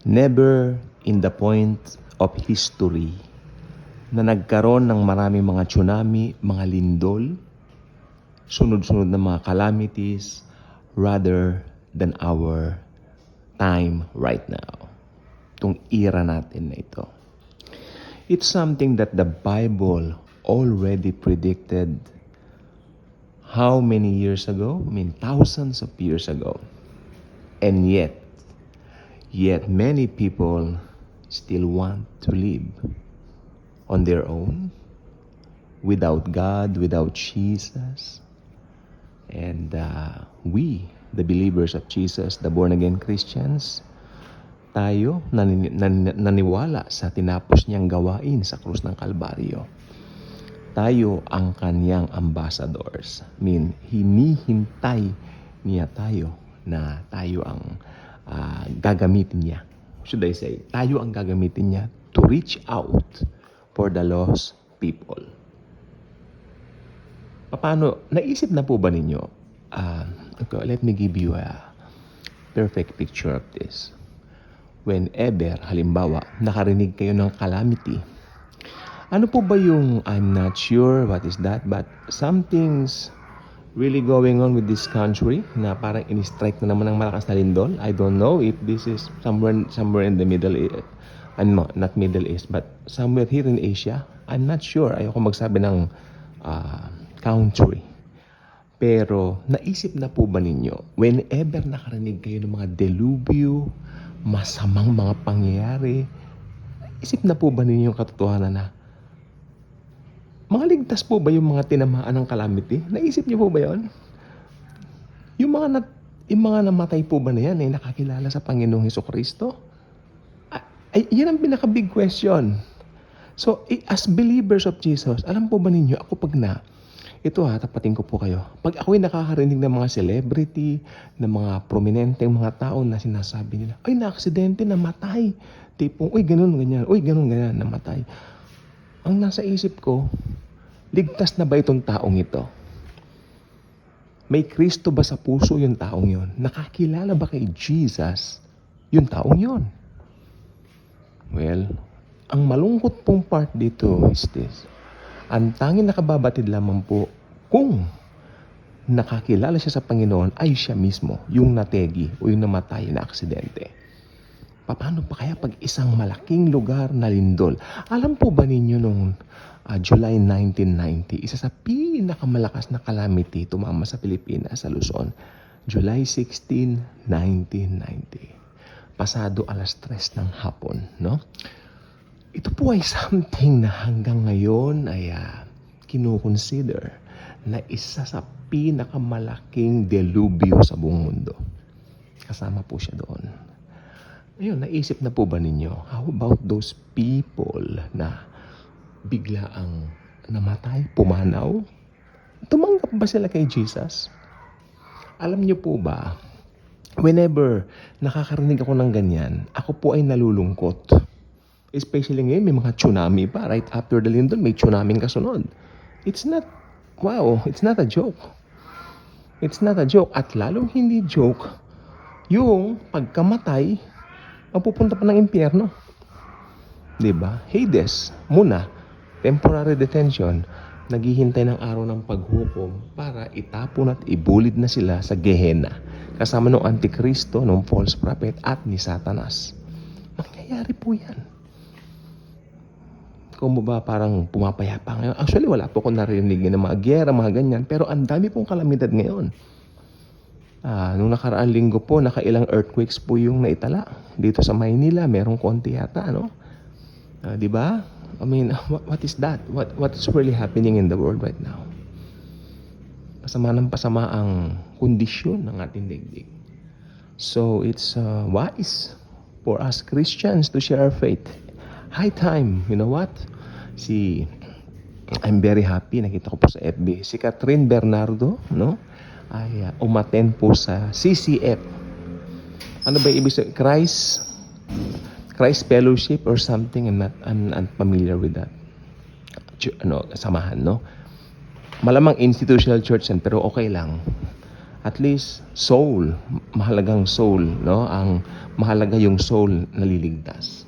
Never in the point of history na nagkaroon ng maraming mga tsunami, mga lindol, sunod-sunod na mga calamities rather than our time right now. Itong era natin na ito. It's something that the Bible already predicted how many years ago? I mean, thousands of years ago. And yet many people still want to live on their own, without God, without Jesus. And we, the believers of Jesus, the born-again Christians, tayo naniwala sa tinapos niyang gawain sa krus ng Kalbaryo. Tayo ang kanyang ambassadors. I mean, hinihintay niya tayo na tayo ang gagamitin niya. Should I say, tayo ang gagamitin niya to reach out for the lost people. Paano? Naisip na po ba ninyo? Okay, let me give you a perfect picture of this. Whenever, halimbawa, nakarinig kayo ng calamity, ano po ba yung, I'm not sure what is that, but something's really going on with this country na parang in-strike na naman ng malakas na lindol. I don't know if this is somewhere in the Middle East. Not Middle East, but somewhere here in Asia. I'm not sure. Ayoko magsabi ng country. Pero naisip na po ba ninyo, whenever nakarinig kayo ng mga delubyo, masamang mga pangyayari, isip na po ba ninyo yung katotohanan na mga ligtas po ba yung mga tinamaan ng calamity? Naisip niyo po ba yun? Yung mga namatay po ba na yan ay nakakilala sa Panginoong Hesukristo? Ay, yan ang pinaka-big question. So, as believers of Jesus, alam po ba ninyo, ako tapatin ko po kayo. Pag ako'y nakakarinig ng mga celebrity, ng mga prominenteng mga tao na sinasabi nila, ay, na-aksidente, namatay. Tipong, uy, ganun, ganyan, namatay. Ang nasa isip ko, ligtas na ba itong taong ito? May Kristo ba sa puso yung taong yon? Nakakilala ba kay Jesus yung taong yon? Well, ang malungkot pong part dito is this. Ang tanging nakababatid lamang po kung nakakilala siya sa Panginoon ay siya mismo, yung nategi o yung namatay na aksidente. Paano pa kaya pag isang malaking lugar na lindol? Alam po ba ninyo nung July 1990, isa sa pinakamalakas na calamity tumama sa Pilipinas, sa Luzon. July 16, 1990. Pasado 3:00 ng hapon, no? Ito po ay something na hanggang ngayon ay kinukonsider na isa sa pinakamalaking delubyo sa buong mundo. Kasama po siya doon. Ayun, naisip na po ba ninyo, how about those people na bigla ang namatay, pumanaw? Tumanggap ba sila kay Jesus? Alam niyo po ba, whenever nakakarinig ako ng ganyan, ako po ay nalulungkot. Especially ngayon, may mga tsunami pa. Right after the lindol, may tsunami kasunod. It's not a joke. It's not a joke. At lalong hindi joke, yung pagkamatay, mapupunta pa ng impyerno. Diba? Hades, muna, temporary detention, naghihintay ng araw ng paghukom para itapon at ibulid na sila sa Gehenna. Kasama ng Antikristo, ng false prophet, at ni Satanas. Mangyayari po yan. Kung ba parang pumapayapa ngayon. Actually, wala po akong narinig ng mga gera, mga ganyan. Pero ang dami pong kalamidad ngayon. Nung nakaraang linggo po, nakailang earthquakes po yung naitala. Dito sa Maynila, merong konti yata, no? Di ba? I mean, what is that? What is really happening in the world right now? Pasama ng pasama ang kondisyon ng ating daigdig. So, it's wise for us Christians to share our faith. High time, you know what? I'm very happy, nakita ko po sa FB, si Catherine Bernardo, no? Ay umattend po sa CCF. Ano ba ibig sabihin? Christ Fellowship or something. I'm not familiar with that. Samahan, no? Malamang institutional church yan, pero okay lang. At least soul, mahalagang soul, no? Ang mahalaga yung soul na liligtas.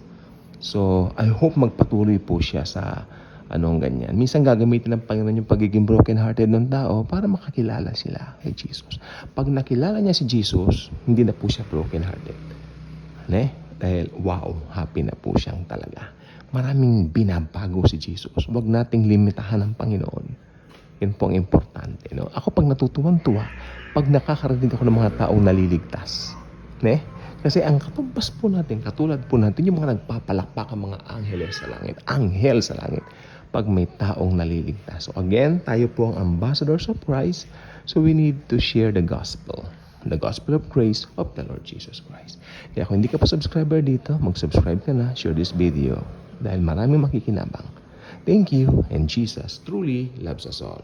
So, I hope magpatuloy po siya sa anong ganyan. Minsan gagamitin ng Panginoon yung pagiging broken-hearted ng tao para makakilala sila kay Jesus. Pag nakilala niya si Jesus, hindi na po siya broken-hearted. Dahil wow, happy na po siyang talaga. Maraming binabago si Jesus. Huwag nating limitahan ng Panginoon. Yun po ang importante. No? Ako pag natutuwan-tuwa, pag nakakarinig ako ng mga taong naliligtas. Kasi ang katumbas po natin, katulad po natin, yung mga nagpapalakpak ang mga anghel sa langit, pag may taong naliligtas. So again, tayo po ang ambassadors of Christ, so we need to share the gospel of grace of the Lord Jesus Christ. Kaya kung hindi ka pa subscriber dito, mag-subscribe ka na, share this video, dahil maraming makikinabang. Thank you, and Jesus truly loves us all.